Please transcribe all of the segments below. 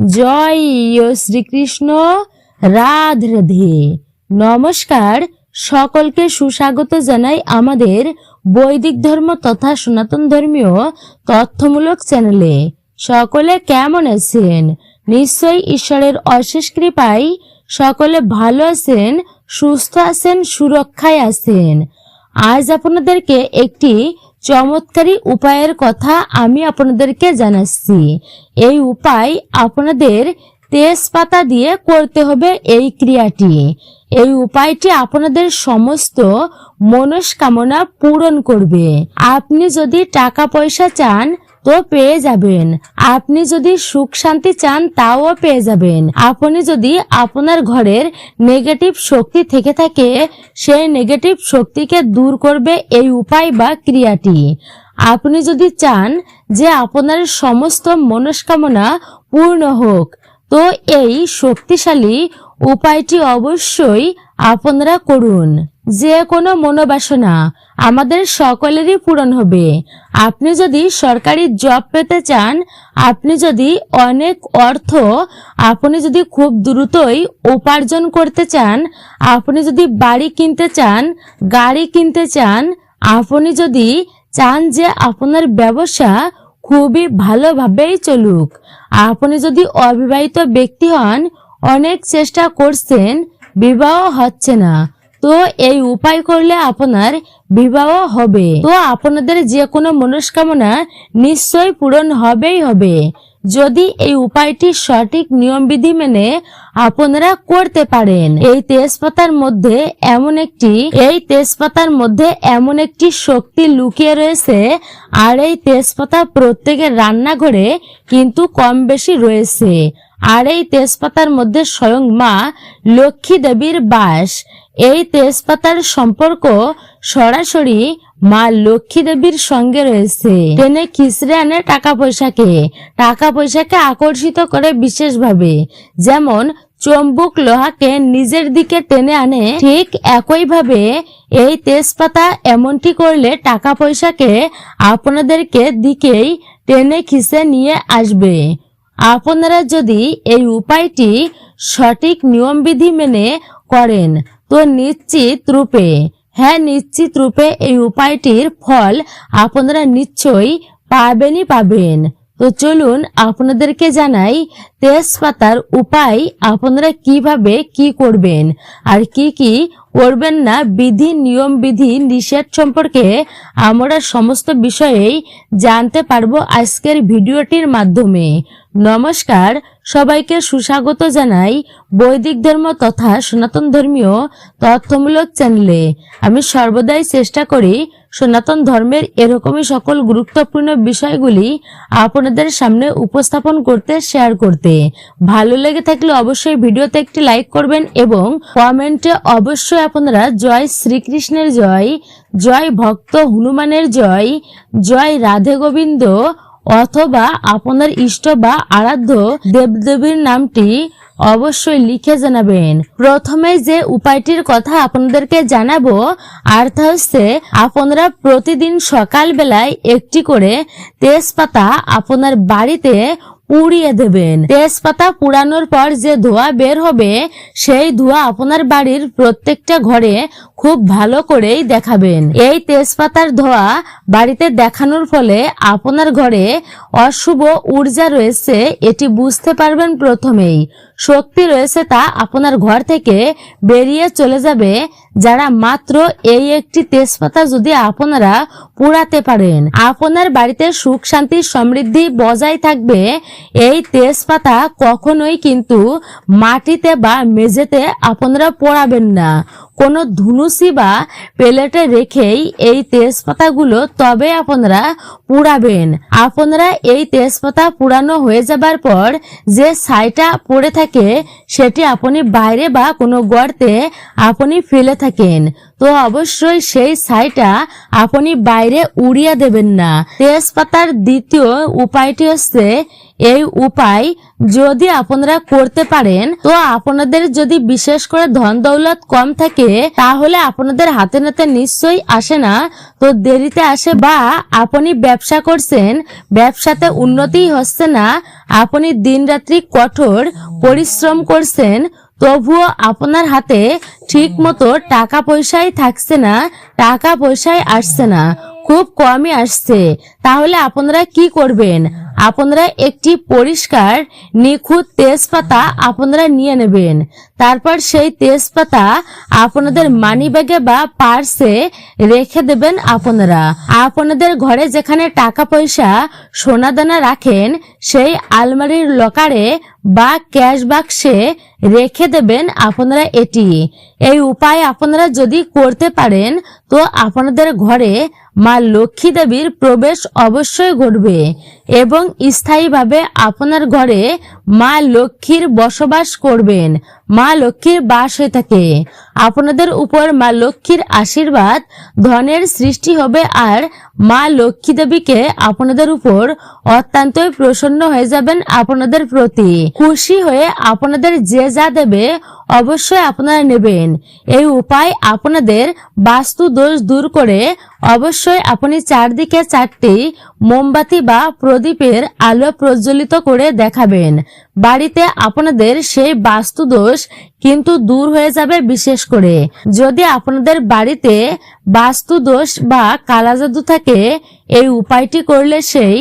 জয় শ্রীকৃষ্ণ। রাধে রাধে। নমস্কার, সকলকে সুস্বাগত জানাই আমাদের বৈদিক ধর্ম তথা সনাতন ধর্মীয় তথ্যমূলক চ্যানেলে। সকলে কেমন আছেন? নিশ্চয়ই ঈশ্বরের অশেষ কৃপায় সকলে ভালো আছেন, সুস্থ আছেন, সুরক্ষায় আছেন। আজ আপনাদেরকে একটি চমৎকারী উপায়ের কথা আমি আপনাদেরকে জানাচ্ছি। এই উপায় আপনাদের তেজপাতা দিয়ে করতে হবে এই ক্রিয়াটি। এই উপায়টি আপনাদের সমস্ত মনস্কামনা পূরণ করবে। আপনি যদি টাকা পয়সা চান তো পেয়ে যাবেন, আপনি যদি সুখ শান্তি চান তাও পেয়ে যাবেন। আপনি যদি আপনার ঘরের নেগেটিভ শক্তি থেকে থাকে সেই নেগেটিভ শক্তিকে দূর করবে এই উপায় বা ক্রিয়াটি। আপনি যদি চান যে আপনার সমস্ত মনস্কামনা পূর্ণ হোক তো এই শক্তিশালী উপায়টি অবশ্যই আপনারা করুন। যে কোনো মনোবাসনা আমাদের সকলেরই পূরণ হবে। আপনি যদি সরকারি জব পেতে চান, আপনি যদি অনেক অর্থ আপনি যদি খুব দ্রুতই উপার্জন করতে চান, আপনি যদি বাড়ি কিনতে চান, গাড়ি কিনতে চান, আপনি যদি চান যে আপনার ব্যবসা খুবই ভালোভাবেই চলুক, আপনি যদি অবিবাহিত ব্যক্তি হন, অনেক চেষ্টা করছেন, বিবাহ হচ্ছে না, তো এই উপায় করলে আপনার বিবাহ হবে। তো আপনাদের যে কোনো মনস্কামনা নিশ্চয় পূরণ হবেই হবে যদি এই উপায়টি সঠিক নিয়মবিধি মেনে আপনারা করতে পারেন। এই তেজপাতার মধ্যে এমন একটি শক্তি লুকিয়ে রয়েছে, আর এই তেজপাতা প্রত্যেকের রান্নাঘরে কিন্তু কম বেশি রয়েছে। আর এই তেজপাতার মধ্যে স্বয়ং মা লক্ষ্মী দেবীর বাস। এই তেজপাতার সম্পর্ক সরাসরি মা লক্ষ্মী দেবীর সঙ্গে রয়েছে। টেনে খিচড়ে আনে টাকা পয়সাকে আকর্ষিত করে বিশেষভাবে। যেমন চুম্বক লোহাকে নিজের দিকে টেনে আনে, ঠিক একইভাবে এই তেজপাতা এমনটি করলে টাকা পয়সাকে আপনাদেরকে দিকেই টেনে খিচে নিয়ে আসবে। আপনারা যদি এই উপায়টি সঠিক নিয়মবিধি মেনে করেন তো নিশ্চিত রূপে এই উপায়টির ফল আপনারা নিশ্চয়ই পাবেন। তো চলুন আপনাদেরকে জানাই তেজপাতার উপায় আপনারা কিভাবে কি করবেন আর কি কি করবেন না, বিধি নিয়ম বিধি নিষেধ সম্পর্কে আমরা সমস্ত বিষয়েই জানতে পারবো আজকের ভিডিওটির মাধ্যমে। নমস্কার, সবাইকে সুস্বাগত জানাই বৈদিক ধর্ম তথা সনাতন ধর্মীয় তথ্যমূলক চ্যানেলে। আমি সর্বদাই চেষ্টা করি সনাতন ধর্মের এরকমই সকল গুরুত্বপূর্ণ বিষয়গুলি আপনাদের সামনে উপস্থাপন করতে, শেয়ার করতে। ভালো লেগে থাকলে অবশ্যই ভিডিওতে একটি লাইক করবেন এবং কমেন্টে অবশ্যই আপনারা জয় শ্রীকৃষ্ণের জয়, জয় ভক্ত হনুমানের জয়, জয় রাধে গোবিন্দ অথবা আপনার ইষ্ট বা আরাধ্য দেবদেবীর নামটি অবশ্যই লিখে জানাবেন। প্রথমে যে উপায়টির কথা আপনাদেরকে জানাবো আর তা হচ্ছে আপনারা প্রতিদিন সকাল বেলায় একটি করে তেজপাতা আপনার বাড়িতে পুড়িয়ে দেবেন। তেজপাতা পুড়ানোর পর যে ধোঁয়া বের হবে সেই ধোঁয়া আপনার বাড়ির প্রত্যেকটা ঘরে খুব ভালো করেই দেখাবেন। এই তেজপাতার ধোঁয়া বাড়িতে দেখানোর ফলে আপনার ঘরে অশুভ ঊর্জা রয়েছে এটি বুঝতে পারবেন। প্রথমেই শক্তি রয়েছে তা আপনার ঘর থেকে বেরিয়ে চলে যাবে। যারা মাত্র এই একটি তেজপাতা যদি আপনারা পুড়াতে পারেন, আপনার বাড়িতে সুখ শান্তি সমৃদ্ধি বজায় থাকবে। এই তেজপাতা কখনোই কিন্তু মাটিতে বা মেঝেতে আপনারা পোড়াবেন না, কোনো ধুনুচি বা প্লেটে রেখেই এই তেজপাতাগুলো তবে আপনারা পুড়াবেন। আপনারা এই তেজপাতা পুড়ানো হয়ে যাবার পর যে ছাইটা পড়ে থাকে সেটি আপনি বাইরে বা কোনো গর্তে আপনি ফেলে থাকেন, তো অবশ্যই সেই ছাইটা আপনি বাইরে উড়িয়ে দেবেন না। তেজপাতার দ্বিতীয় উপায়টি হচ্ছে এই উপায় যদি আপনারা করতে পারেন, তো আপনাদের যদি বিশেষ করে ধন দৌলত কম থাকে তাহলে আপনাদের হাতে নাতে নিশ্চয়ই আসে না, তো দেরিতে আসে। বা আপনি ব্যবসা করছেন, ব্যবসাতে উন্নতি হচ্ছে না, আপনি দিনরাত্রি কঠোর পরিশ্রম করছেন, তবুও আপনার হাতে ঠিক মতো টাকা পয়সাই থাকছে না, টাকা পয়সাই আসছে না, খুব কমই আসছে। তাহলে আপনারা কি করবেন? আপনারা একটি পরিষ্কার নিখুঁত তেজপাতা আপনারা নিয়ে নেবেন। তারপর সেই তেজপাতা আপনাদের মানি ব্যাগে বা পার্সে রেখে দেবেন। আপনারা আপনাদের ঘরে যেখানে টাকা পয়সা সোনা দানা রাখেন সেই আলমারির লকারে বা ক্যাশ বাক্সে রেখে দেবেন আপনারা এটি। এই উপায় আপনারা যদি করতে পারেন তো আপনাদের ঘরে মা লক্ষ্মী দেবীর প্রবেশ অবশ্যই ঘটবে এবং স্থায়ীভাবে আপনার ঘরে মা লক্ষ্মীর বসবাস করবেন, মা লক্ষ্মীর বাস হয়ে থাকে। আপনাদের উপর মা লক্ষ্মীর আশীর্বাদ, ধনের সৃষ্টি হবে আর মা লক্ষ্মী দেবীকে আপনাদের উপর অত্যন্তই প্রসন্ন হয়ে যাবেন আপনাদের প্রতি। খুশি হয়ে আপনাদের যে যা দেবে অবশ্যই আপনারা নেবেন। এই উপায় আপনাদের বাস্তু দোষ দূর করে অবশ্যই আপনি চারদিকে 4টি মোমবাতি বা প্রদীপের আলো প্রজ্বলিত করে দেখাবেন। বাড়িতে আপনাদের সেই বাস্তু দোষ কিন্তু দূর হয়ে যাবে। বিশেষ করে যদি আপনাদের বাড়িতে বাস্তু দোষ বা কালা জাদু থাকে, এই উপায়টি করলে সেই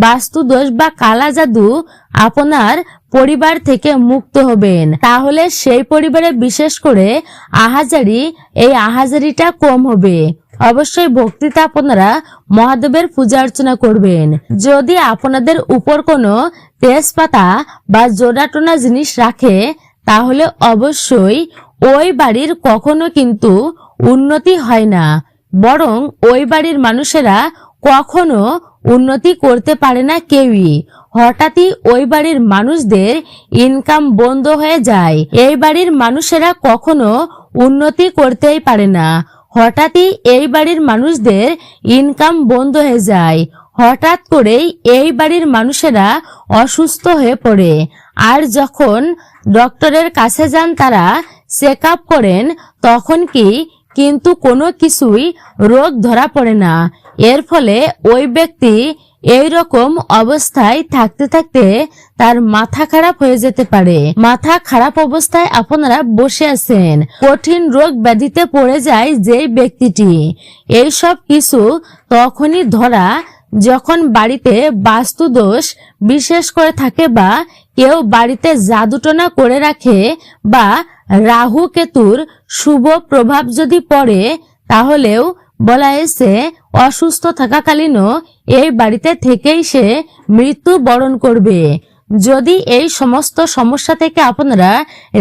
বাস্তু দোষ বা কালা জাদু আপনার পরিবার থেকে মুক্ত হবেন। তাহলে সেই পরিবারে বিশেষ করে এই আহাজারিটা কম হবে। অবশ্যই ভক্তিতে আপনারা মহাদেবের পূজা অর্চনা করবেন। যদি আপনাদের উপর কোনো তেজপাতা বা জোড়াটোনা জিনিস রাখে তাহলে অবশ্যই ওই বাড়ির কখনো কিন্তু উন্নতি হয় না, বরং ওই বাড়ির মানুষেরা কখনো উন্নতি করতে পারে না কেউই। হঠাৎই ওই বাড়ির মানুষদের ইনকাম বন্ধ হয়ে যায়। এই বাড়ির মানুষেরা কখনো উন্নতি করতেই পারে না। হঠাৎই এই বাড়ির মানুষদের ইনকাম বন্ধ হয়ে যায়। হঠাৎ করেই এই বাড়ির মানুষেরা অসুস্থ হয়ে পড়ে। আর যখন ডক্টরের কাছে যান, তারা চেক আপ করেন, তখন কিন্তু কোনো কিছুই রোগ ধরা পড়ে না। এর ফলে ওই ব্যক্তি এই রকম অবস্থায় থাকতে থাকতে তার মাথা খারাপ হয়ে যেতে পারে। মাথা খারাপ অবস্থায় আপনারা বসে আছেন, কঠিন রোগ ব্যাধিতে পড়ে যায় যেই ব্যক্তিটি। এই সব কিছু তখনই ধরা যখন বাড়িতে বাস্তু দোষ বিশেষ করে থাকে, বা কেউ বাড়িতে জাদুটনা করে রাখে, বা রাহু কেতুর শুভ প্রভাব যদি পড়ে, তাহলেও বলা হয়েছে অসুস্থ থাকাকালীনও এই বাড়িতে থেকেই সে মৃত্যু বরণ করবে। যদি এই সমস্ত সমস্যা থেকে আপনারা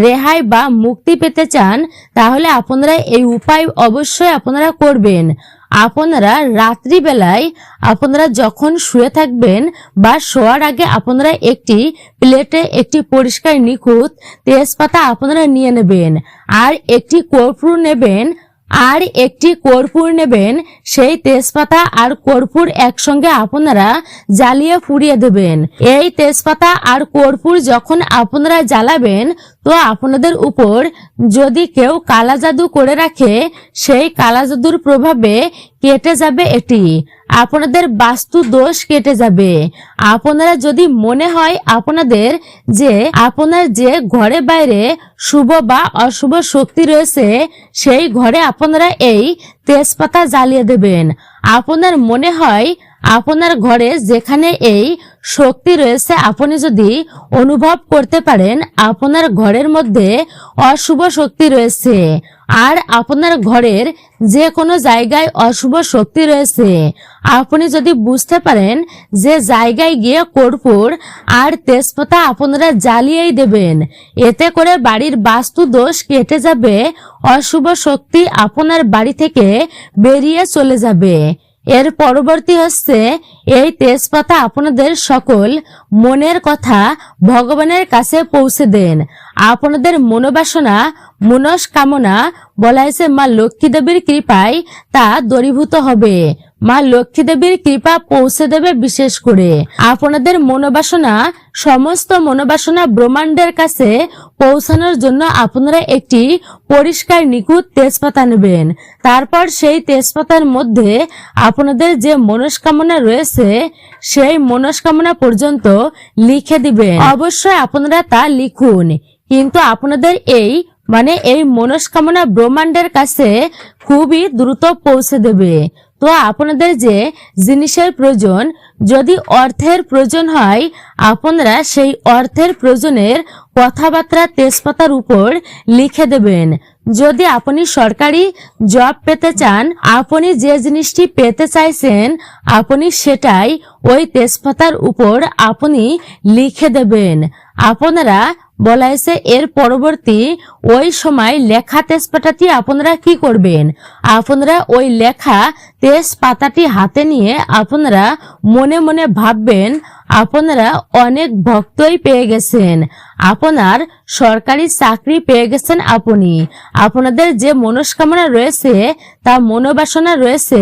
রেহাই বা মুক্তি পেতে চান তাহলে আপনারা এই উপায় অবশ্যই আপনারা করবেন। আপনারা রাত্রিবেলায় আপনারা যখন শুয়ে থাকবেন বা শোয়ার আগে আপনারা একটি প্লেটে একটি পরিষ্কার নিখুঁত তেজপাতা আপনারা নিয়ে নেবেন, আর একটি কর্পূর নেবেন। সেই তেজপাতা আর কর্পূর একসঙ্গে আপনারা জ্বালিয়ে পুড়িয়ে দেবেন। এই তেজপাতা আর কর্পূর যখন আপনারা জ্বালাবেন, তো আপনাদের উপর যদি কেউ কালা জাদু করে রাখে সেই কালা জাদুর প্রভাবে কেটে যাবে। এটি আপনাদের বাস্তু দোষ কেটে যাবে। আপনারা যদি মনে হয় আপনাদের আপনার যে ঘরে বাইরে শুভ বা অশুভ শক্তি রয়েছে, সেই ঘরে আপনারা এই তেজপাতা জ্বালিয়ে দেবেন। আপনার মনে হয় আপনার ঘরে যেখানে এই শক্তি রয়েছে, আপনি যদি অনুভব করতে পারেন আপনার ঘরের মধ্যে অশুভ শক্তি রয়েছে, আর আপনার ঘরের যে কোনো জায়গায় অশুভ শক্তি রয়েছে, আপনি যদি বুঝতে পারেন যে জায়গায় গিয়ে কর্পূর আর তেজপাতা আপনারা জ্বালিয়েই দেবেন, এতে করে বাড়ির বাস্তু দোষ কেটে যাবে, অশুভ শক্তি আপনার বাড়ি থেকে বেরিয়ে চলে যাবে। এর পরবর্তী হচ্ছে এই তেজপাতা আপনাদের সকল মনের কথা ভগবানের কাছে পৌঁছে দেন। আপনাদের মনোবাসনা মনস্কামনা বলা হয়েছে মা লক্ষ্মী দেবীর কৃপায় তা দূরীভূত হবে। মা লক্ষ্মী দেবীর কৃপা পৌঁছে দেবে। বিশেষ করে আপনাদের মনোবাসনা, সমস্ত মনোবাসনা ব্রহ্মাণ্ডের কাছে পৌঁছানোর জন্য আপনারা একটি পরিষ্কার নিখুঁত তেজপাতা নেবেন। তারপর সেই তেজপাতার মধ্যে আপনাদের যে মনস্কামনা রয়েছে সেই মনস্কামনা পর্যন্ত লিখে দিবেন। অবশ্যই আপনারা তা লিখুন, কিন্তু আপনাদের এই মনস্কামনা ব্রহ্মাণ্ডের কাছে খুবই দ্রুত পৌঁছে দেবে। তো আপনাদের যে জিনিসের প্রয়োজন, যদি অর্থের প্রয়োজন হয়, আপনারা সেই অর্থের প্রয়োজনের কথাবার্তা তেজপাতার উপর লিখে দেবেন। যদি আপনি সরকারি জব পেতে চান, আপনি যে জিনিসটি পেতে চাইছেন, আপনি সেটাই ওই তেজপাতার উপর আপনি লিখে দেবেন। আপনারা বলা হয়েছে এর পরবর্তী ওই সময় লেখা তেজপাতাটি আপনারা কি করবেন, আপনারা ওই লেখা তেজপাতাটি হাতে নিয়ে আপনারা মনে মনে ভাববেন আপনারা অনেক ভক্তই পেয়ে গেছেন, আপনার সরকারি চাকরি পেয়ে গেছেন। আপনি আপনাদের যে মনস্কামনা রয়েছে, তা মনোবাসনা রয়েছে,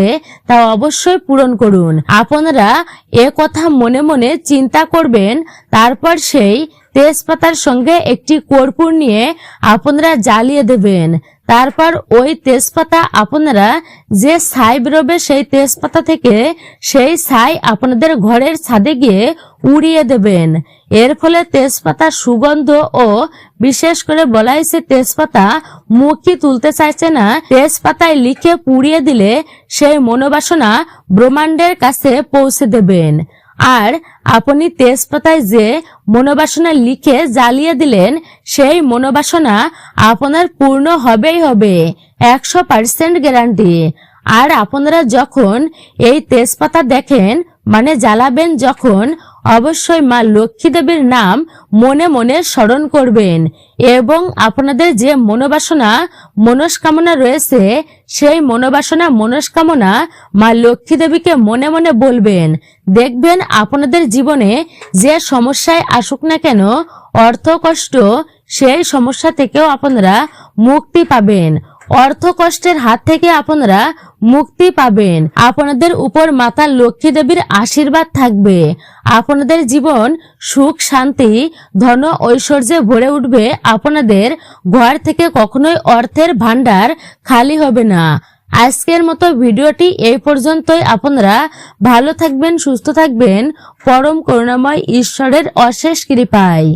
তা অবশ্যই পূরণ করুন। আপনারা এ কথা মনে মনে চিন্তা করবেন। তারপর সেই তেজপাতার সঙ্গে একটি কর্পূর নিয়ে আপনারা জ্বালিয়ে দেবেন। তারপর ওই তেজপাতা আপনারা যে ছাই বেরোবে সেই তেজপাতা থেকে, সেই ছাই আপনাদের ঘরের ছাদে গিয়ে উড়িয়ে দেবেন। এর ফলে তেজপাতার সুগন্ধ ও বিশেষ করে বলা হয়েছে তেজপাতা মুখই তুলতে চাইছে না, তেজপাতায় লিখে পুড়িয়ে দিলে সেই মনোবাসনা ব্রহ্মাণ্ডের কাছে পৌঁছে দেবেন। আর আপনি তেজপাতায় যে মনোবাসনা লিখে জ্বালিয়ে দিলেন, সেই মনোবাসনা আপনার পূর্ণ হবেই হবে, 100% গ্যারান্টি। আর আপনারা যখন এই তেজপাতা দেখেন, মানে জ্বালাবেন যখন, অবশ্যই মা লক্ষ্মী দেবীর নাম মনে মনে স্মরণ করবেন এবং আপনাদের যে মনোবাসনা মনস্কামনা রয়েছে সেই মনোবাসনা মনস্কামনা মা লক্ষ্মী দেবীকে মনে মনে বলবেন। দেখবেন আপনাদের জীবনে যে সমস্যায় আসুক না কেন, অর্থ কষ্ট, সেই সমস্যা থেকেও আপনারা মুক্তি পাবেন। অর্থ কষ্টের হাত থেকে আপনারা মুক্তি পাবেন। আপনাদের উপর মাতা লক্ষ্মী দেবীর আশীর্বাদ থাকবে। আপনাদের জীবন সুখ শান্তি ধন ঐশ্বর্যে ভরে উঠবে। আপনাদের ঘর থেকে কখনোই অর্থের ভান্ডার খালি হবে না। আজকের মতো ভিডিওটি এই পর্যন্তই। আপনারা ভালো থাকবেন, সুস্থ থাকবেন, পরম করুণাময় ঈশ্বরের অশেষ কৃপায়।